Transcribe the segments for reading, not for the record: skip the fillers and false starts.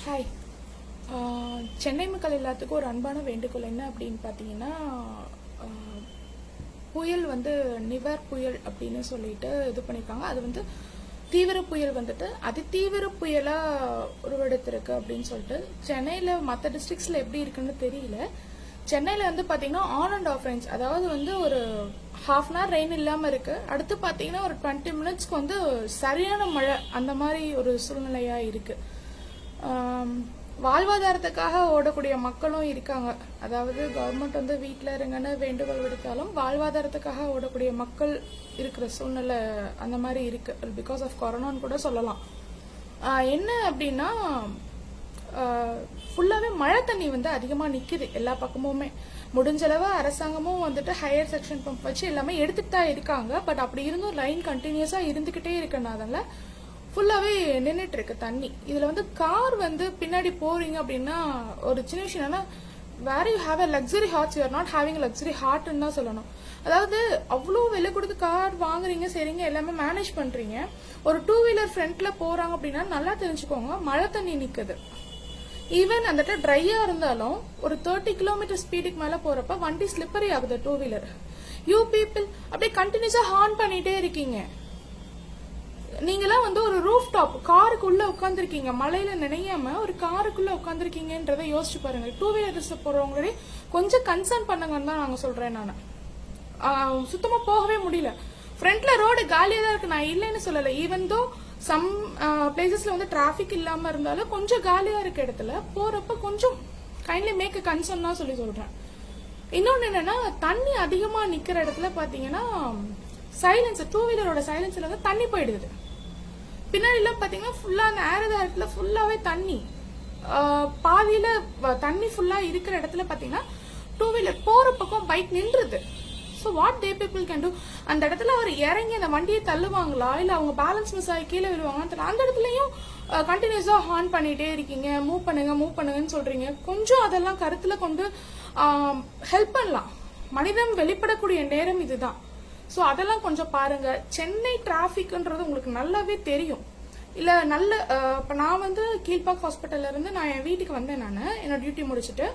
Hi. Chennai மக்கள் எல்லாத்துக்கும் ஒரு அன்பான வேண்டுகோள் என்ன அப்படின்னு பார்த்தீங்கன்னா, புயல் வந்து நிவர் புயல் அப்படின்னு சொல்லிட்டு இது பண்ணியிருக்காங்க. அது வந்து தீவிர புயல் வந்துட்டு அதிதீவிர புயலாக உருவெடுத்திருக்கு அப்படின்னு சொல்லிட்டு. சென்னையில் மற்ற டிஸ்ட்ரிக்ஸில் எப்படி இருக்குன்னு தெரியல. சென்னையில் வந்து பார்த்தீங்கன்னா ஆன் அண்ட் ஆஃப் ரெயின்ஸ், அதாவது வந்து ஒரு ஹாஃப் அன் ஹவர் ரெயின் இல்லாமல் இருக்குது. அடுத்து பார்த்தீங்கன்னா ஒரு 20 மினிட்ஸ்க்கு வந்து சரியான மழை, அந்த மாதிரி ஒரு சூழ்நிலையாக இருக்குது. வாழ்வாதாரத்துக்காக ஓடக்கூடிய மக்களும் இருக்காங்க. அதாவது கவர்மெண்ட் வந்து வீட்டில் இருங்கன்னு வேண்டுகோள் விடுத்தாலும் வாழ்வாதாரத்துக்காக ஓடக்கூடிய மக்கள் இருக்கிற சூழ்நிலை அந்த மாதிரி இருக்கு. பிகாஸ் ஆஃப் கொரோனான்னு கூட சொல்லலாம். என்ன அப்படின்னா, ஃபுல்லாகவே மழை தண்ணி வந்து அதிகமாக நிற்குது எல்லா பக்கமுமே. முடிஞ்சளவு அரசாங்கமும் வந்துட்டு ஹையர் செக்ஷன் பம்ப் வச்சு எல்லாமே எடுத்துட்டு தான் இருக்காங்க. பட் அப்படி இருந்தும் லைன் கண்டினியூஸாக இருந்துக்கிட்டே இருக்குனால ஃபுல்லாகவே நின்றுட்டு இருக்கு தண்ணி. இதில் வந்து கார் வந்து பின்னாடி போறீங்க அப்படின்னா ஒரு சின்ன விஷயம் என்னன்னா, where you have a luxury hearts, you are not having luxury ஹார்ட்னு தான் சொல்லணும். அதாவது அவ்வளோ விலை கொடுத்து கார் வாங்குறீங்க, சரிங்க, எல்லாமே மேனேஜ் பண்றீங்க. ஒரு 2 வீலர் ஃப்ரண்ட்ல போறாங்க அப்படின்னா நல்லா தெரிஞ்சுக்கோங்க, மழை தண்ணி நிற்குது. ஈவன் அந்த இடத்துல ட்ரையா இருந்தாலும் ஒரு 30 கிலோமீட்டர் ஸ்பீடுக்கு மேல போறப்ப வண்டி ஸ்லிப்பரி ஆகுது 2 வீலர். யூ பீப்புள் அப்படியே கண்டினியூஸா ஹார்ன் பண்ணிட்டே இருக்கீங்க. நீங்களாம் வந்து ஒரு ரூஃப் டாப் காருக்குள்ள உட்காந்துருக்கீங்க, மழையில நினையாம ஒரு காருக்குள்ள உட்காந்துருக்கீங்கன்றத யோசிச்சு பாருங்க. 2 வீலர்ஸ் போறவங்களே கொஞ்சம் கன்சர்ன் பண்ணுங்கன்னு தான் நாங்க சொல்றேன். நான் சுத்தமா போகவே முடியல. ஃப்ரண்ட்ல ரோடு காலியா தான் இருக்கு, நான் இல்லைன்னு சொல்லல. ஈவன் தோ சம் பிளேசஸ்ல வந்து டிராபிக் இல்லாம இருந்தாலும் கொஞ்சம் காலியா இருக்க இடத்துல போறப்ப கொஞ்சம் கைண்ட்லி மேக் அ கன்சர்ன் தான் சொல்றேன். இன்னொன்னு என்னன்னா, தண்ணி அதிகமா நிக்கிற இடத்துல பாத்தீங்கன்னா சைலன்ஸ், 2 வீலரோட சைலன்ஸ்ல வந்து தண்ணி போயிடுது. பின்னாடி எல்லாம் பாத்தீங்கன்னா ஃபுல்லா அந்த ஏரதாரத்துல ஃபுல்லாவே தண்ணி, பாதியில தண்ணி ஃபுல்லா இருக்கிற இடத்துல பாத்தீங்கன்னா 2 வீலர் போற பக்கம் பைக் நின்றுது. So what they people can do? அந்த இடத்துல அவர் இறங்கி அந்த வண்டியை தள்ளுவாங்களா, இல்ல அவங்க பேலன்ஸ் மிஸ் ஆகி கீழே விழுவாங்கன்னு அந்த இடத்துலயும் கண்டினியூஸா ஹார்ன் பண்ணிட்டே இருக்கீங்க. மூவ் பண்ணுங்கன்னு சொல்றீங்க. கொஞ்சம் அதெல்லாம் கருத்துல கொண்டு ஹெல்ப் பண்ணலாம். மனிதம் வெளிப்படக்கூடிய நேரம் இதுதான். ஸோ அதெல்லாம் கொஞ்சம் பாருங்க. சென்னை டிராஃபிக்ன்றது உங்களுக்கு நல்லாவே தெரியும். இல்ல நல்ல இப்போ நான் வந்து கீழ்பாக் ஹாஸ்பிட்டல்ல இருந்து நான் என் வீட்டுக்கு வந்தேன். நான் என்னோட டியூட்டி முடிச்சுட்டு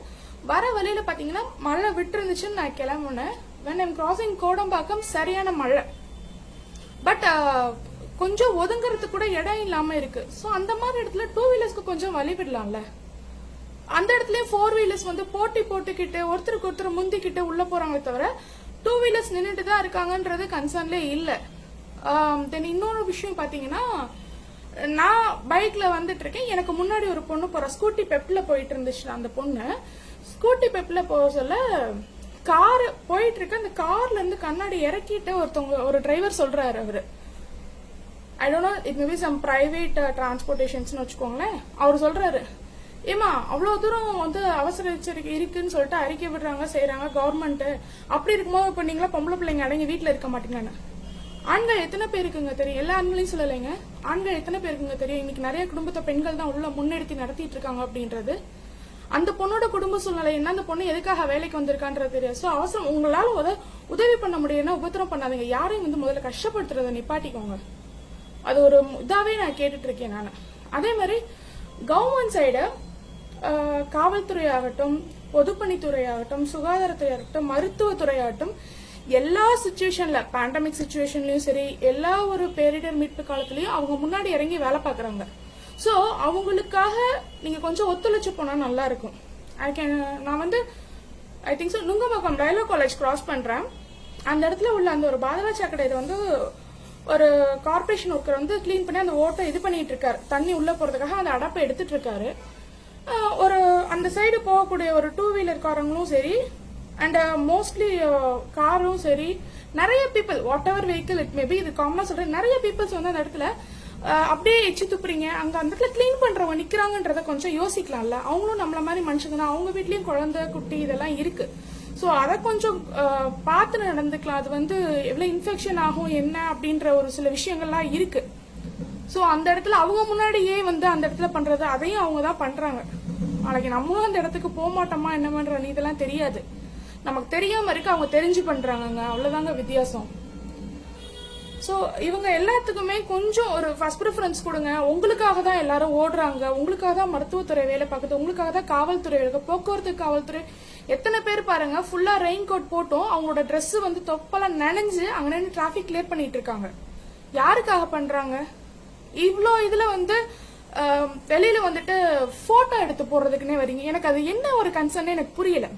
வர வழியில பாத்தீங்கன்னா மழை விட்டு இருந்துச்சுன்னு நான் கிளம்புனேன். when I'm crossing கோடம்பாக்கம் சரியான மழை. பட் கொஞ்சம் ஒதுங்கிறதுக்கு கூட இடம் இல்லாம இருக்கு. ஸோ அந்த மாதிரி இடத்துல 2 வீலர்ஸ்க்கு கொஞ்சம் வழி விடலாம்ல. அந்த இடத்துல 4 வீலர்ஸ் வந்து போட்டி போட்டுக்கிட்டு ஒருத்தருக்கு ஒருத்தர் முந்திக்கிட்டு உள்ள போறாங்களே தவிர 2 வீலர்ஸ் நின்றுட்டு தான் இருக்காங்கன்றது கன்சர்ன்லே இல்லை. தென் இன்னொரு விஷயம் பாத்தீங்கன்னா, நான் பைக்ல வந்துட்டு இருக்கேன், எனக்கு முன்னாடி ஒரு பொண்ணு போற ஸ்கூட்டி பெப்ல போயிட்டு இருந்துச்சு. அந்த பொண்ணு ஸ்கூட்டி பெப்ல போக சொல்ல கார் போயிட்டு இருக்கு. அந்த கார்ல இருந்து கண்ணாடி இறக்கிட்டு ஒரு டிரைவர் சொல்றாரு. அவரு I don't know, it may be some private transportations வச்சுக்கோங்களேன். அவர் சொல்றாரு, ஏமா அவ்வளவு தூரம் வந்து அவசர எச்சரிக்கை இருக்குன்னு சொல்லிட்டு அறிக்கை விடுறாங்க, செய்யறாங்க கவர்மெண்ட். அப்படி இருக்கும்போது இப்ப நீங்களா பொம்பளை பிள்ளைங்க அடங்கி வீட்டுல இருக்க மாட்டீங்கன்னு. ஆண்கள் எத்தனை பேருக்குங்க தெரியும்? எல்லா ஆண்களையும் சொல்லலைங்க, ஆண்கள் எத்தனை பேருக்குங்க தெரியும் இன்னைக்கு நிறைய குடும்பத்தை பெண்கள் தான் உள்ள முன்னெடுத்து நடத்திட்டு இருக்காங்க அப்படின்றது. அந்த பொண்ணோட குடும்ப சூழ்நிலை என்ன, அந்த பொண்ணு எதுக்காக வேலைக்கு வந்திருக்கான்றது தெரியாது. ஸோ அவசரம் உங்களால உதவி பண்ண முடியும்னா உபத்திரம் பண்ணாதீங்க. யாரையும் வந்து முதல்ல கஷ்டப்படுத்துறத நிப்பாட்டிக்கோங்க. அது ஒரு இதாவே நான் கேட்டுட்டு இருக்கேன் நான். அதே மாதிரி கவர்மெண்ட் சைடு காவல்துறை ஆகட்டும், பொதுப்பணித்துறை ஆகட்டும், சுகாதாரத்துறை ஆகட்டும், மருத்துவத்துறை ஆகட்டும், எல்லா சிச்சுவேஷன்ல பேண்டமிக் சிச்சுவேஷன்லயும் சரி, எல்லா ஒரு பேரிடர் மீட்பு காலத்திலயும் அவங்க முன்னாடி இறங்கி வேலை பாக்குறாங்க. ஸோ அவங்களுக்காக நீங்க கொஞ்சம் ஒத்துழைச்சு போனா நல்லா இருக்கும். நான் வந்து ஐ திங்க் ஸோ நுங்கம்பாக்கம் டயலோ காலேஜ் கிராஸ் பண்றேன். அந்த இடத்துல உள்ள அந்த ஒரு பாதகா சாக்கடை வந்து ஒரு கார்பரேஷன் ஒர்க்கர் வந்து கிளீன் பண்ணி அந்த ஓட்டை இது பண்ணிட்டு இருக்காரு. தண்ணி உள்ள போறதுக்காக அந்த அடப்பை எடுத்துட்டு இருக்காரு. ஒரு அந்த சைடு போகக்கூடிய ஒரு 2 வீலர் காரங்களும் சரி, அண்ட் மோஸ்ட்லி காரும் சரி, நிறைய people what ever vehicle it maybe, இது காமனா சொல்றேன், நிறைய பீப்புள்ஸ் வந்து அந்த இடத்துல அப்படியே எச்சு துப்புறீங்க. அங்க அந்த இடத்துல கிளீன் பண்றவங்க நிக்கிறாங்கன்றத கொஞ்சம் யோசிக்கலாம்ல. அவங்களும் நம்மள மாதிரி மனுஷங்க தான், அவங்க வீட்லயும் குழந்தை குட்டி இதெல்லாம் இருக்கு. ஸோ அதை கொஞ்சம் பார்த்து நடந்துக்கலாம். அது வந்து எவ்வளவு இன்ஃபெக்ஷன் ஆகும் என்ன அப்படின்ற ஒரு சில விஷயங்கள்லாம் இருக்கு. ஸோ அந்த இடத்துல அவங்க முன்னாடியே வந்து அந்த இடத்துல பண்றது, அதையும் அவங்க தான் பண்றாங்க. நாளைக்கு நம்மளும் அந்த இடத்துக்கு போக மாட்டோமா என்ன பண்ற இதெல்லாம் தெரியாது. நமக்கு தெரியாம இருக்கு, அவங்க தெரிஞ்சு பண்றாங்க. அவ்வளவுதாங்க வித்தியாசம். ஸோ இவங்க எல்லாத்துக்குமே கொஞ்சம் ஒரு ஃபர்ஸ்ட் ப்ரிஃபரன்ஸ் கொடுங்க. உங்களுக்காக தான் எல்லாரும் ஓடுறாங்க, உங்களுக்காக தான் மருத்துவத்துறை வேலை பார்க்குது, உங்களுக்காக தான் காவல்துறை வேலை, போக்குவரத்து காவல்துறை. எத்தனை பேர் பாருங்க ஃபுல்லா ரெயின் கோட் போட்டும் அவங்களோட ட்ரெஸ் வந்து தொப்பெல்லாம் நனைஞ்சு அங்க நின்று டிராபிக் கிளியர் பண்ணிட்டு இருக்காங்க. யாருக்காக பண்றாங்க? இவ்வளோ இதுல வந்து வெளியில வந்துட்டு போட்டோ எடுத்து போடுறதுக்குன்னே வரீங்க. எனக்கு அது என்ன ஒரு கன்சர்ன் எனக்கு புரியல.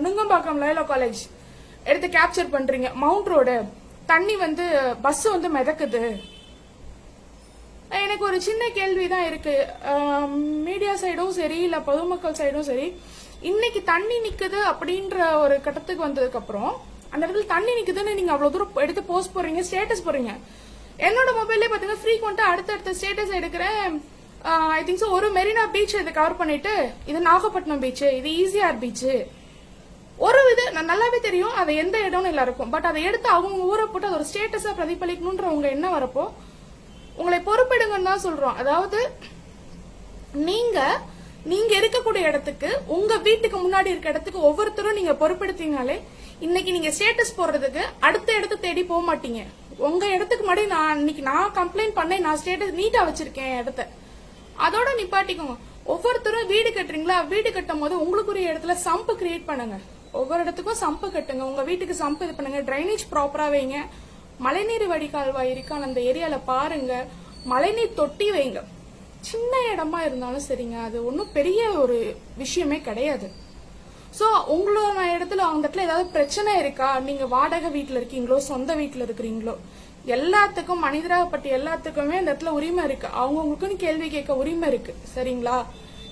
நுங்கம்பாக்கம் லைலா காலேஜ் எடுத்து கேப்சர் பண்றீங்க. மவுண்ட் ரோடு தண்ணி வந்து பஸ் வந்து மிதக்குது. எனக்கு ஒரு சின்ன கேள்விதான் இருக்கு. மீடியா சைடும் சரி இல்ல பொதுமக்கள் சைடும் சரி, இன்னைக்கு தண்ணி நிக்குது அப்படின்ற ஒரு கட்டத்துக்கு வந்ததுக்கு அப்புறம் அந்த இடத்துல தண்ணி நிக்குதுன்னு நீங்க அவ்வளவு தூரம் எடுத்து போஸ்ட் போடுறீங்க, ஸ்டேட்டஸ் போடுறீங்க. என்னோட மொபைல்ல பாத்தீங்கன்னா ஃப்ரீக்வெண்டா அடுத்தடுத்த ஸ்டேட்டஸ் எடுக்கிறேன். ஐ திங்க் சோ ஒரு மெரினா பீச் இதை கவர் பண்ணிட்டு இது நாகப்பட்டினம் பீச், இது ஈசிஆர் பீச். ஒரு நான் நல்லாவே தெரியும் அது எந்த இடம்னு எல்லாருக்கும். பட் அதை எடுத்து அவங்க ஊரை போட்டு அது ஒரு ஸ்டேட்டஸா பிரதிபலிக்கணும்ன்ற உங்க என்ன வரப்போ உங்களை பொறுப்பெடுங்கன்னு தான் சொல்றோம். அதாவது நீங்க இருக்கக்கூடிய இடத்துக்கு, உங்க வீட்டுக்கு முன்னாடி இருக்க இடத்துக்கு ஒவ்வொருத்தரும் நீங்க பொறுப்பெடுத்தீங்கனாலே இன்னைக்கு நீங்க ஸ்டேட்டஸ் போடுறதுக்கு அடுத்த இடத்த தேடி போக மாட்டீங்க. உங்க இடத்துக்கு முன்னாடி நான் கம்ப்ளைண்ட் பண்ணேன், நான் ஸ்டேட்டஸ் நீட்டா வச்சிருக்கேன் இடத்த, அதோட நிப்பாட்டிக்கோங்க. ஒவ்வொருத்தரும் வீடு கட்டுறீங்களா, வீடு கட்டும் போது உங்களுக்குரிய இடத்துல சம்பு கிரியேட் பண்ணுங்க. ஒவ்வொரு இடத்துக்கும் சம்பு கட்டுங்க. உங்க வீட்டுக்கு சம்பு இது பண்ணுங்க. டிரைனேஜ் ப்ராப்பரா வைங்க. மழைநீர் வடிகால்வாய் இருக்கான அந்த ஏரியால பாருங்க. மழைநீர் தொட்டி வைங்க. சின்ன இடமா இருந்தாலும் சரிங்க, அது ஒன்றும் பெரிய ஒரு விஷயமே கிடையாது. சோ உங்களோட இடத்துல அந்த இடத்துல ஏதாவது பிரச்சனை இருக்கா, நீங்க வாடகை வீட்டுல இருக்கீங்களோ சொந்த வீட்டுல இருக்கிறீங்களோ, எல்லாத்துக்கும் மனிதராகப்பட்ட எல்லாத்துக்குமே அந்த இடத்துல உரிமை இருக்கு. அவங்கவுங்களுக்குன்னு கேள்வி கேட்க உரிமை இருக்கு. சரிங்களா?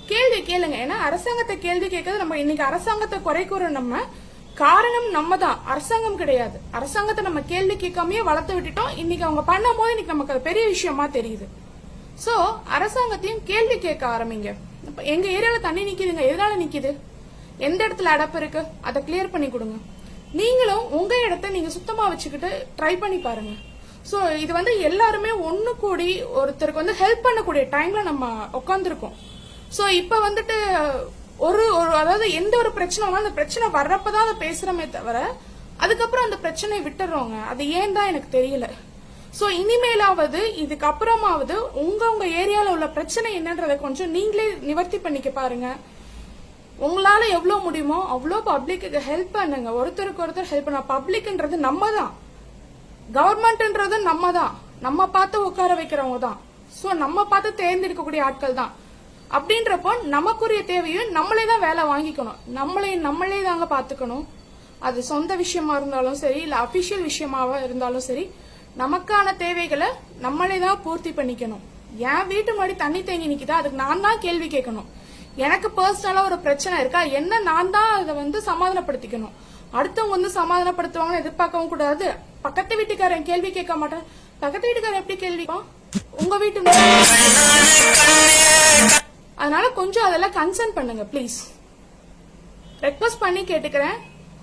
கேள்வி கேளுங்க. ஏன்னா அரசாங்கத்தை கேள்வி கேட்கறது நம்ம இன்னைக்கு அரசாங்கத்தை குறை கூற நம்ம காரணம் நம்ம தான், அரசாங்கம் கிடையாது. அரசாங்கத்தை நம்ம கேள்வி கேட்காமயே வளர்த்து விட்டுட்டோம். இன்னைக்கு அவங்க பண்ணும் போது இன்னைக்கு நமக்கு அது பெரிய விஷயமா தெரியுது. சோ அரசாங்கத்தையும் கேள்வி கேட்க ஆரம்பிங்க. எங்க ஏரியால தண்ணி நிக்குதுங்க, எதனால நிக்குது, எந்த இடத்துல அடப்பு இருக்கு, அதை கிளியர் பண்ணி கொடுங்க. நீங்களும் உங்க இடத்த நீங்க சுத்தமா வச்சுக்கிட்டு ட்ரை பண்ணி பாருங்க. சோ இது வந்து எல்லாருமே ஒண்ணு கூடி ஒருத்தருக்கு வந்து ஹெல்ப் பண்ணக்கூடிய டைம்ல நம்ம உட்காந்துருக்கோம். சோ இப்ப வந்துட்டு அதாவது எந்த ஒரு பிரச்சனை அந்த பிரச்சனை வர்றப்பதான் அதை பேசுறமே தவிர அதுக்கப்புறம் அந்த பிரச்சனையை விட்டுறோங்க. அது ஏன் தான் எனக்கு தெரியல. சோ இனிமேலாவது இதுக்கு அப்புறமாவது உங்க ஏரியால உள்ள பிரச்சனை என்னன்றதை கொஞ்சம் நீங்களே நிவர்த்தி பண்ணிக்க பாருங்க. உங்களால எவ்வளவு முடியுமோ அவ்வளோ பப்ளிக்கு ஹெல்ப் பண்ணுங்க. ஒருத்தருக்கு ஒருத்தர் ஹெல்ப் பண்ண. பப்ளிக்ன்றது நம்ம தான், கவர்மெண்ட்ன்றது நம்ம தான், நம்ம பார்த்து உட்கார வைக்கிறவங்க தான். சோ நம்ம பார்த்து தேர்ந்தெடுக்கக்கூடிய ஆட்கள் தான். அப்படின்றப்போ நமக்குரிய தேவையும் நம்மளே தான் வேலை வாங்கிக்கணும். நம்மளே தாங்க பாத்துக்கணும். அது சொந்த விஷயமா இருந்தாலும் சரி இல்ல அபிஷியல் விஷயமாவா இருந்தாலும் சரி, நமக்கான தேவைகளை நம்மளே தான் பூர்த்தி பண்ணிக்கணும். என் வீட்டு முன்னாடி தண்ணி தேங்கி நிக்குதா, அதுக்கு நான் தான் கேள்வி கேட்கணும். எனக்கு பர்சனலா ஒரு பிரச்சனை இருக்கா, என்ன நான் தான் அதை வந்து சமாதானப்படுத்திக்கணும். அடுத்தவங்க வந்து சமாதானப்படுத்துவாங்கன்னு எதிர்பார்க்கவும் கூடாது. பக்கத்து வீட்டுக்காரன் கேள்வி கேட்க மாட்டேன். பக்கத்து வீட்டுக்காரன் எப்படி கேள்வி, உங்க வீட்டு அதனால கொஞ்சம் அதெல்லாம் கன்சர்ன் பண்ணுங்க ப்ளீஸ். ரெக்வஸ்ட் பண்ணி கேட்டுக்கிறேன்.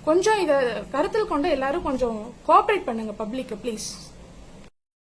கொஞ்சம் இத கருத்தில் கொண்டு எல்லாரும் கொஞ்சம் கோஆபரேட் பண்ணுங்க பப்ளிக் ப்ளீஸ்.